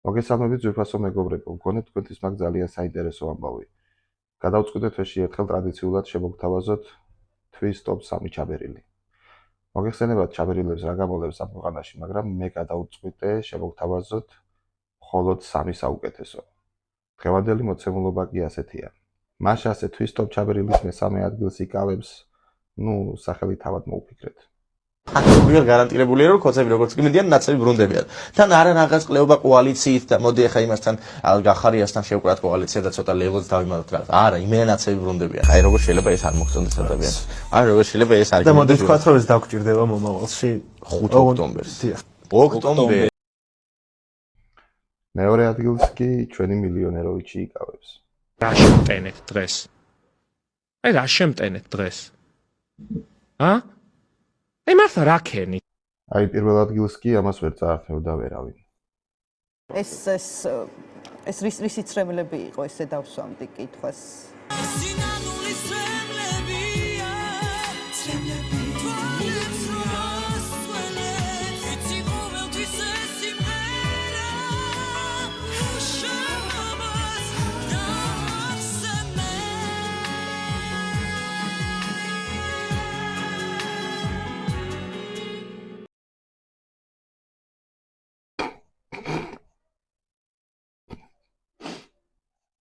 მოგესალმებით ძვირფასო მეგობრებო, მგონი თქვენთვის მაგ ძალიან საინტერესო ამბავი. გადავწყვიტეთ ვეში ერთხელ ტრადიციულად შემოგთავაზოთ თვის ტოპ 3 ჩაბერილი. მოგეხსენებათ ჩაბერილებს რა გამოლევს ამ ქვეყანაში, მაგრამ მე გადავწყვიტე შემოგთავაზოთ მხოლოდ 3 საუკეთესო. დღევანდელი მოცემულობა კი ასეთია. მაშ ასე თვის ტოპ ჩაბერილის მესამე ადგილს იკავებს, სახელი თავად მოუფიქრეთ. აქტიურად გარანტირებულია რომ კოცები როგორც კი მიდიან ნაცები ბრუნდებიან. თან არა რაღაც ყლეობა კოალიციით და მოდი ახლა იმასთან გახარიასთან შევკრათ კოალიცია და ცოტა ლეველს დავიმატოთ რა. არა, იმენა ნაცები ბრუნდებიან. აი როგორ შეიძლება ეს არ მოხდეს ადამიანს. აი როგორ შეიძლება ეს არ და მოდი თქვათ რომ ეს დაგჭირდება მომავალში 5 ოქტომბერს. ოქტომბერი. მეორე ადგილს კი ჩვენი მილიონეროვიჩი იკავებს. რა შემტენეთ დღეს? აი რა შემტენეთ დღეს? აი მართლა რა ქენი? აი პირველ ადგილს კი ამას ვერ წაართმევდა ვერავინ. ეს რისი ცრემლები იყო ესე დავსვამდი კითხვას.